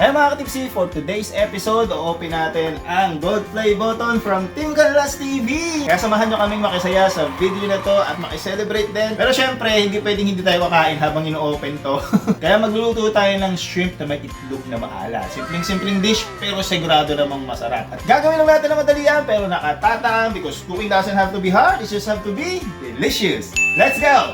Ay mga katipsi, for today's episode, open natin ang gold play button from Team Canlas TV. Kaya samahan nyo kaming makisaya sa video na to at makiselebrate din. Pero syempre, hindi pwedeng hindi tayo kakain habang ino-open to. Kaya magluluto tayo ng shrimp na may itlog na maala. Simpleng-simpleng dish, pero sigurado namang masarap. At gagawin lang natin na madalian, pero nakatatang because cooking doesn't have to be hard, it just have to be delicious. Let's go!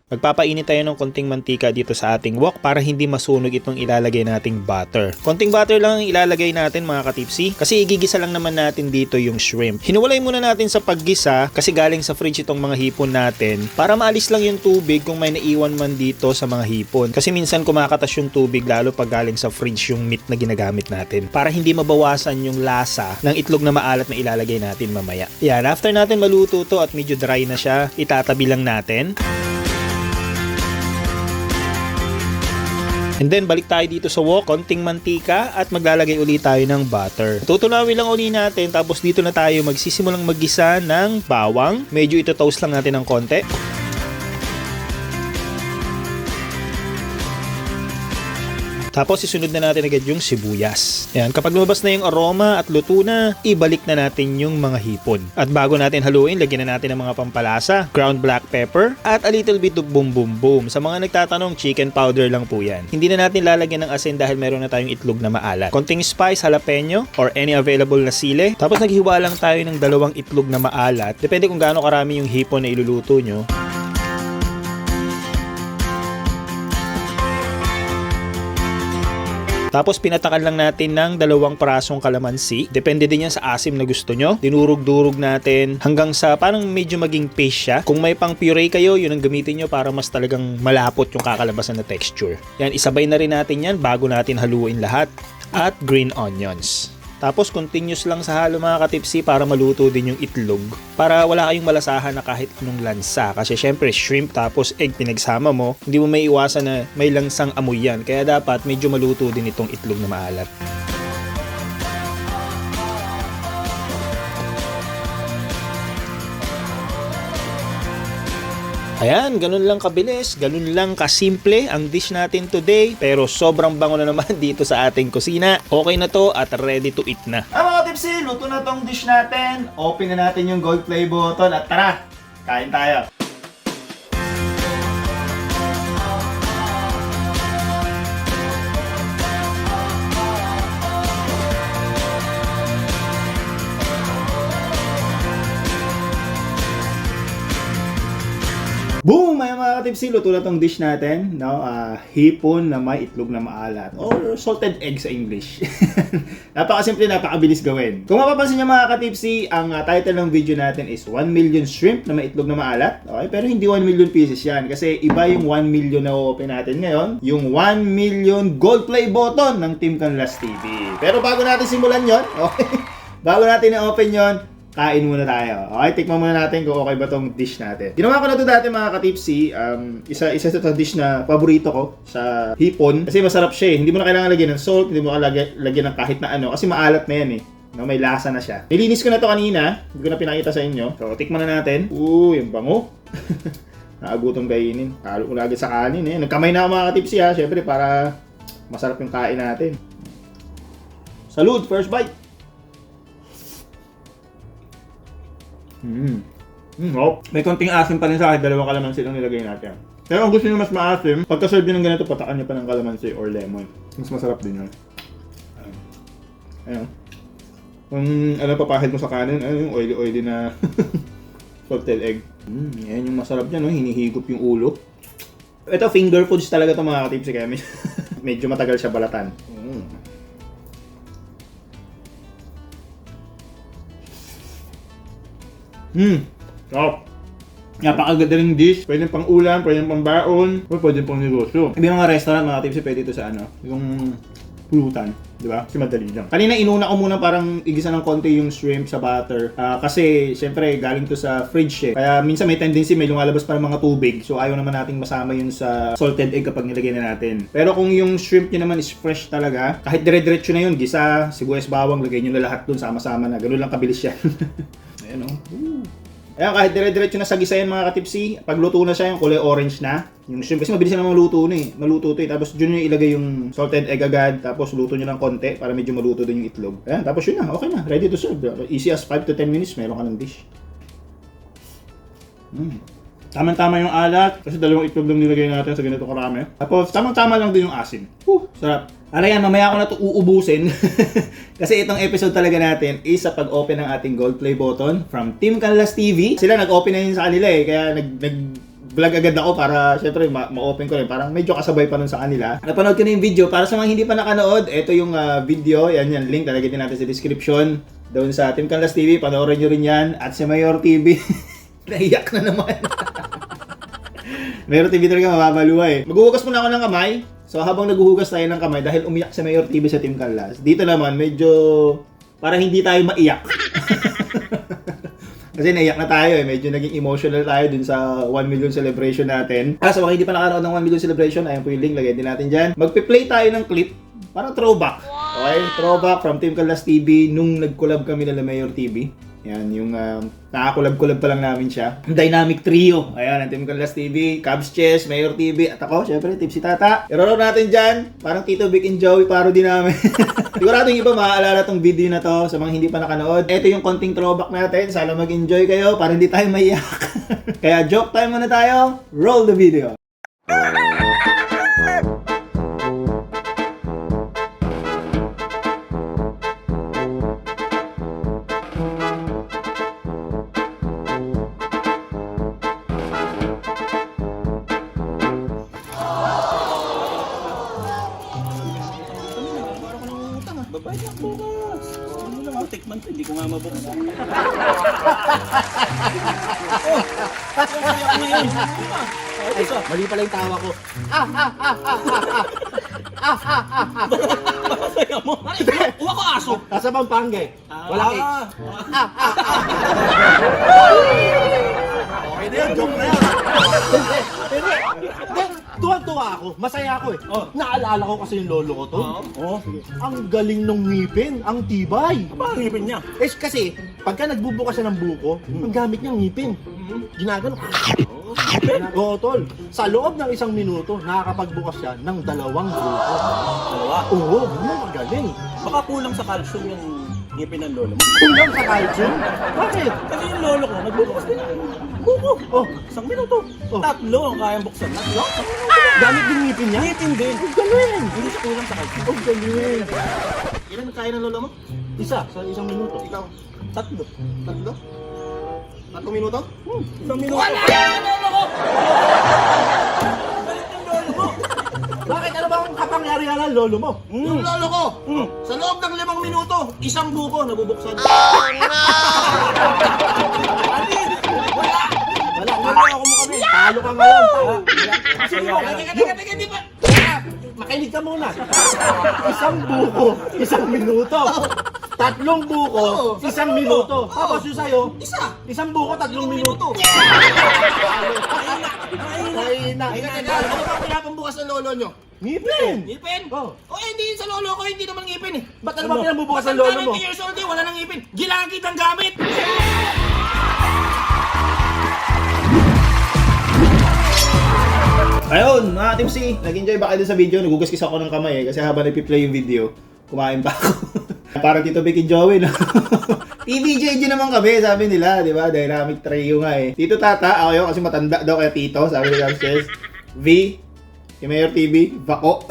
Magpapainit tayo ng konting mantika dito sa ating wok para hindi masunog itong ilalagay nating butter. Konting butter lang ang ilalagay natin mga katipsi kasi igigisa lang naman natin dito yung shrimp. Hinuwalay muna natin sa paggisa kasi galing sa fridge itong mga hipon natin para maalis lang yung tubig kung may naiwan man dito sa mga hipon. Kasi minsan kumakatas yung tubig lalo pag galing sa fridge yung meat na ginagamit natin para hindi mabawasan yung lasa ng itlog na maalat na ilalagay natin mamaya. Yan, after natin maluto to at medyo dry na siya, itatabi lang natin. And then balik tayo dito sa wok, konting mantika at maglalagay ulit tayo ng butter. Tutunawin lang ulit natin tapos dito na tayo magsisimulang maggisa ng bawang. Medyo ito toast lang natin ng konti. Tapos isunod na natin agad yung sibuyas. Ayan, kapag lumabas na yung aroma at luto na, ibalik na natin yung mga hipon. At bago natin haluin, lagyan na natin ng mga pampalasa, ground black pepper, at a little bit of boom boom boom. Sa mga nagtatanong, chicken powder lang po yan. Hindi na natin lalagyan ng asin dahil meron na tayong itlog na maalat. Konting spice, jalapeno, or any available na sili. Tapos naghiwa lang tayo ng 2 itlog na maalat. Depende kung gaano karami yung hipon na iluluto nyo. Tapos pinatakan lang natin ng 2 parasong kalamansi. Depende din yan sa asim na gusto nyo. Dinurog-durog natin hanggang sa parang medyo maging paste siya. Kung may pang puree kayo, yun ang gamitin nyo para mas talagang malapot yung kakalabasan na texture. Yan, isabay na rin natin yan bago natin haluin lahat. At green onions. Tapos continuous lang sa halo mga katipsi para maluto din yung itlog. Para wala kayong malasahan na kahit anong lansa. Kasi syempre shrimp tapos egg pinagsama mo, hindi mo may iwasan na may langsang amoy yan. Kaya dapat medyo maluto din itong itlog na maalat. Ayan, ganun lang kabilis, ganun lang kasimple ang dish natin today. Pero sobrang bango na naman dito sa ating kusina. Okay na to at ready to eat na. Mga tipsy, luto na tong dish natin. Open na natin yung gold play button at tara, kain tayo. Boom! May mga katipsi, luto na tong dish natin. No? Hipon na may itlog na maalat. Or salted egg sa English. Napakasimple, napakabilis gawin. Kung mapapansin nyo mga katipsi, ang title ng video natin is 1 million shrimp na may itlog na maalat. Okay? Pero hindi 1 million pieces yan. Kasi iba yung 1 million na open natin ngayon. Yung 1 million gold play button ng Team Canlas TV. Pero bago natin simulan yon, okay? Bago natin i-open yon, kain muna tayo. Okay, tikman muna natin kung okay ba tong dish natin. Ginawa ko na to dati mga katipsi. Isa sa dish na paborito ko sa hipon. Kasi masarap siya eh. Hindi mo na kailangan lagyan ng salt, hindi mo kailangan lagyan ng kahit na ano. Kasi maalat na yan eh. No, may lasa na siya. Nilinis ko na to kanina. Hindi ko na pinakita sa inyo. So, tikman na natin. Yung bango. Nakagutong kainin. Halo ko na agad sa kanin eh. Nagkamay na ako mga katipsi ha. Siyempre para masarap yung kain natin. Salud! First bite! Oh. May konting asim pa rin sa akin, 2 kalamansi lang nilagay natin. Pero kung gusto nyo mas maasim, pagka-serve nyo ng ganito, patakan nyo pa ng kalamansi or lemon. Mas masarap din yun. Ayun. Kung papahid mo sa kanin, yung oily-oily na salted egg. Yan yung masarap dyan, no? Hinihigop yung ulo. Ito, finger foods talaga ito mga katipsi, kaya medyo matagal siya balatan. Sarap. Napakaganda ring dish. Pwede pang ulam, pwede pang baon, o pwede pang negosyo. May mga restaurant, mga tips, pwede ito sa yung pulutan. Di ba? Kasi madali lang. Kanina inuna ko muna parang igisa ng konti yung shrimp sa butter. Kasi syempre galing to sa fridge eh. Kaya minsan may tendency may lumalabas parang mga tubig. So ayaw naman nating masama yun sa salted egg kapag nilagay na natin. Pero kung yung shrimp nyo naman is fresh talaga, kahit dire-diretso na yun, gisa, sibuyas, bawang, lagay nyo na lahat dun sama-sama na. Ganun lang kabilis yan. Ayan o. Ayan, kahit dire-diretso na sa gisa yan mga katipsi, pag luto na siya, yung kulay orange na. Yung kasi mabilis na maluto na eh. Maluto to eh. Tapos dyan yung ilagay yung salted egg agad. Tapos luto nyo ng konti para medyo maluto din yung itlog. Ayan, tapos yun na. Okay na. Ready to serve. Easy as 5 to 10 minutes. Meron ka ng dish. Tama-tama yung alat. Kasi dalawang itlog lang nilagay natin sa ganito karami. Tapos tamang-tama lang din yung asin. Sarap. Ara yan, mamaya ko na ito uubusin. Kasi itong episode talaga natin is sa pag-open ng ating gold play button from Team Canlas TV. Sila nag-open na yun sa kanila eh. Kaya nag-vlog agad ako para syempre ma-open ko rin. Parang medyo kasabay pa nun sa kanila. Napanood ko na yung video. Para sa mga hindi pa nakanood, ito yung video. Yan, link. Talagyan din natin sa description. Doon sa Team Canlas TV. Panoorin nyo rin yan. At sa Mayor TV. Naiyak na naman. Mayor TV talaga mababaluwa eh. Maghuhugas muna ako ng kamay. So habang naghuhugas tayo ng kamay, dahil umiyak si Mayor TV sa Team Canlas, dito naman medyo parang hindi tayo maiyak. Kasi naiyak na tayo eh. Medyo naging emotional tayo dun sa 1 million celebration natin. Sa mga hindi pa nakanood ng 1 million celebration, ayan po yung link. Lagay din natin dyan. Magpi-play tayo ng clip. Parang throwback. Okay? Throwback from Team Canlas TV nung nag-collab kami na Mayor TV. Yan, yung nakakulab-kulab pa lang namin siya. Dynamic trio. Ayan, ang Team Canlas TV, Cubs Chess, Mayor TV, at ako, syempre, Tipsy Tata. Iroroon natin dyan, parang Tito Vic and Joey, parody namin. Sigurado yung iba maaalala tong video na to sa mga hindi pa nakanood. Ito yung konting throwback natin. Sana mag-enjoy kayo para hindi tayo maiyak. Kaya joke time muna tayo. Roll the video. Babayad lang bukas. Ano lang ako, tikman to, hindi ko nga mabuksan. Mali pala yung tawa ko. Kaya mo, uwa ko aso. Nasa Pampanga eh. Wala cake. Okay na yun, joke na yun. Tuwa-tuwa ako, masaya ako eh. Naalala ko kasi yung lolo ko to. Ang galing nung ngipin, ang tibay. Ano ang ngipin niya? Eh kasi, pagka nagbubukas siya ng buko, ang gamit niyang ngipin. Ginagano. Oo, tol. Sa loob ng 1 minuto, nakakapagbukas siya ng 2 buko. Dalawa. Oo, ganun magaling. Baka kulang sa calcium yung ngipin ng lolo mo. Kulang sa calcium? Bakit? Kasi yung lolo ko, nagbubukas din ng buko. Oh, 1 minuto. Oh. 3 ang kayang buksan. gamit din ngipin niya? Ngipin din. Ang galing. Hindi siya kulang sa calcium. Ang galing. Ilan kaya ng lolo mo? Isa, sa 1 minuto. Ikaw. 3. 3 minuto? 1 minuto. Wala! Lolo ko! Galit yung lolo mo. Bakit? Ano ba ang kapangyarihan ng lolo mo? Yung lolo ko, sa loob ng 5 minuto, 1 buko nabubuksan. Wala ako mo kami. Talo ka ngayon. Sige mo, teka, di ba? Makinig ka muna. 1 buko, 1 minuto. 3 buko, 1 minuto. Tapos yung sa'yo, 1 buko, 3 minuto. Mahina. Ano ba pinapambukas ng lolo nyo? Ngipin. Ngipin? Oh. O hindi sa lolo ko, hindi naman ngipin eh. Ba't ano ba pinabubukas ng lolo mo? 90 years old eh, wala nang ngipin. Gilagid ang gamit. Ayun, mga Tipsy, nag-enjoy ba kayo sa video? Nagugas ako ng kamay eh, kasi habang nagpi-play yung video, kumain pa ako. Parang Tito Vic and Joey, no? TVJJ naman kami, sabi nila, di ba? Dynamic trio nga eh. Tito Tata, ako yun kasi matanda daw kaya Tito, sabi nila upstairs. V, si Mayor TV, Bako.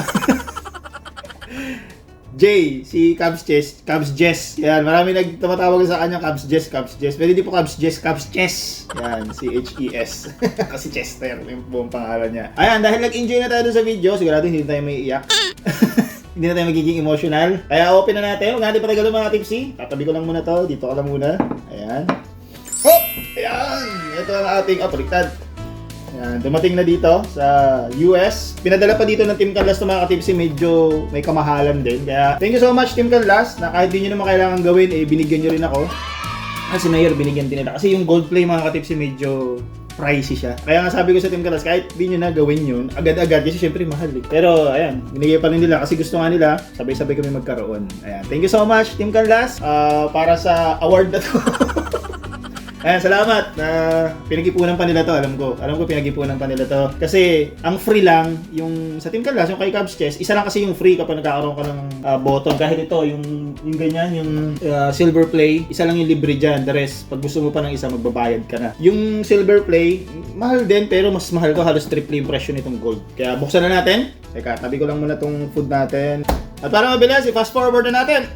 J, si Cubs Jess. Yan, marami nagtumatawag sa kanya, Cubs Jess. Pero hindi po Cubs Chess. Yan, C-H-E-S. Kasi Chester, yung buong pangalan niya. Ayan, dahil nag-enjoy na tayo sa video, sigurado hindi tayo may iyak. Hindi na tayo magiging emotional. Kaya open na natin. Huwag natin patagalo mga Tipsy. Tatabi ko lang muna to. Dito ka lang muna. Ayan. Hop! Ayan! Ito ang ating baliktad. Ayan, dumating na dito sa US. Pinadala pa dito ng Team Canlas to mga Tipsy. Medyo may kamahalan din. Kaya thank you so much Team Canlas na kahit di nyo naman kailangan gawin, eh binigyan nyo rin ako. Kasi Mayor binigyan din nila. Kasi yung gold play mga Tipsy medyo pricey siya. Kaya nga sabi ko sa Team Canlas, kahit di nyo na gawin yun, agad-agad kasi syempre mahal eh. Pero ayan, binigay pa rin nila kasi gusto nga nila, sabay-sabay kami magkaroon. Ayan, thank you so much Team Canlas para sa award na to. Ayan, salamat na pinag-ipunan pa nila to, alam ko. Alam ko pinag-ipunan pa nila to. Kasi ang free lang, yung sa Team Canlas, yung kay Cubs Chess, isa lang kasi yung free kapag nagkakaroon ka ng button. Kahit ito, yung ganyan, yung silver play, isa lang yung libre dyan. The rest, pag gusto mo pa ng isa, magbabayad ka na. Yung silver play, mahal din, pero mas mahal ko, halos triple yung presyo nitong gold. Kaya buksan na natin. Teka, tabi ko lang muna tong food natin. At para mabilis, i-fast forward na natin.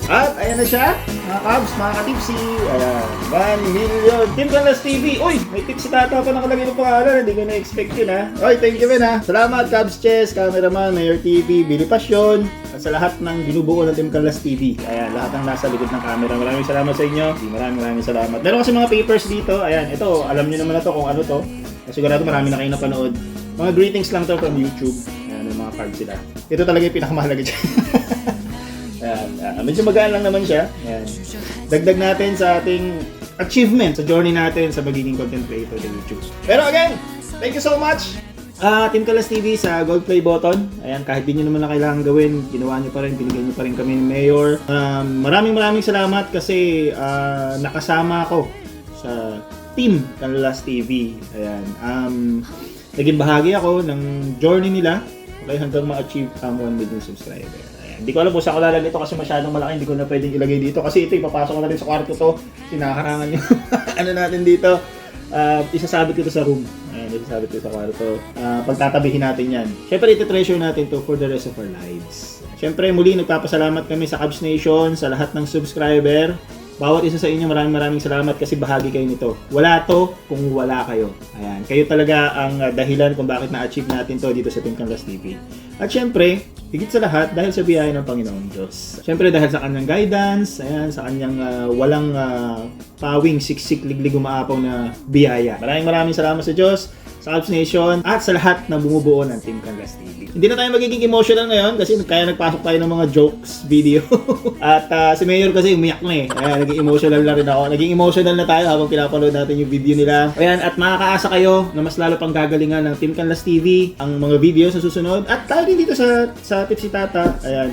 At ayan na siya, mga Cubs, mga ka-tipsy. Ayan, 1 million. Team Canlas TV. Uy, may tip si Tata pa nakalagay ng pangalan. Hindi ko na-expect yun ha. Uy, thank you ha. Salamat Cubs Chess, cameraman, Mayor TV, Billy Passion. At sa lahat ng binubuo ng Team Canlas TV. Ayan, lahat ng nasa likod ng camera. Maraming salamat sa inyo. Maraming salamat. Meron kasi mga papers dito. Ayan, ito, alam nyo naman na to kung ano to. Sigurado marami na kayo napanood. Mga greetings lang to from YouTube. Ayan, may mga cards sila. Ito talaga yung pinakamahalaga dyan. Ayan, medyo magaan lang naman siya. Ayan. Dagdag natin sa ating achievement sa journey natin sa magiging content creator sa YouTube. Pero again, thank you so much! Team Canlas TV sa gold play button. Ayan, kahit di nyo naman na kailangan gawin, ginawa nyo pa rin, binigyan nyo pa rin kami ni Mayor. Maraming salamat kasi nakasama ako sa Team Canlas TV. Ayan. Naging bahagi ako ng journey nila okay, hanggang ma-achieve ang 1 million subscriber. Hindi ko alam kung saan ko lalagay ito kasi masyadong malaki, hindi ko na pwedeng ilagay dito kasi ito ipapasok ko na rin sa kwarto to, sinakarangan yung ano natin dito, isasabit ko to sa room. Ayan, isasabit ko sa kwarto. Pagtatabihin natin yan. Siyempre iti-treasure natin to for the rest of our lives. Siyempre muli nagpapasalamat kami sa Cubs Nation, sa lahat ng subscriber. Bawat isa sa inyo maraming salamat kasi bahagi kayo nito. Wala to kung wala kayo. Ayan, kayo talaga ang dahilan kung bakit na-achieve natin to dito sa Team Canlas TV. At syempre, higit sa lahat dahil sa biyaya ng Panginoong Diyos. Syempre dahil sa kanyang guidance, ayan, sa kanyang walang pawing siksik liglig umaapaw na biyaya. Maraming salamat sa Diyos, sa Cubs Nation, at sa lahat na bumubuo ng Team Canlas TV. Hindi na tayo magiging emotional ngayon kasi kaya nagpasok tayo ng mga jokes video. At si Mayor kasi umiyak na eh. Kaya naging emotional na rin ako. Naging emotional na tayo habang pinapanood natin yung video nila. Ayan, at makakaasa kayo na mas lalo pang gagalingan ng Team Canlas TV ang mga video sa susunod. At tayo din dito sa Tipsy Tata. Ayan.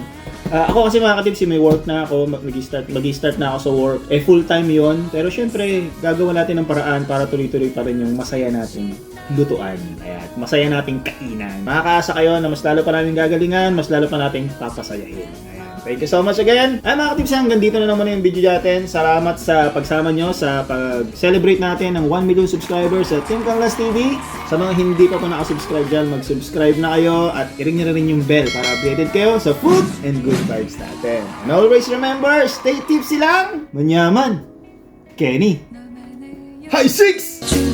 Ako kasi mga katipsy, may work na ako, mag-start na ako sa work. Full-time yon. Pero syempre, gagawa natin ng paraan para tuloy-tuloy pa rin yung masaya nating lutuan. Ayan, masaya nating kainan. Makakaasa kayo na mas lalo pa namin gagalingan, mas lalo pa nating papasayahin. Ayan. Thank you so much again. Ay mga katipsy, hanggang dito na naman yung video natin. Salamat sa pagsama nyo sa pag-celebrate natin ng 1 million subscribers sa Team Canlas TV. Sa mga hindi pa nakasubscribe dyan, mag-subscribe na kayo at i-ring nyo na rin yung bell para updated kayo sa food and good vibes natin. And always remember, stay tipsy lang, manyaman, Kenny. High 6!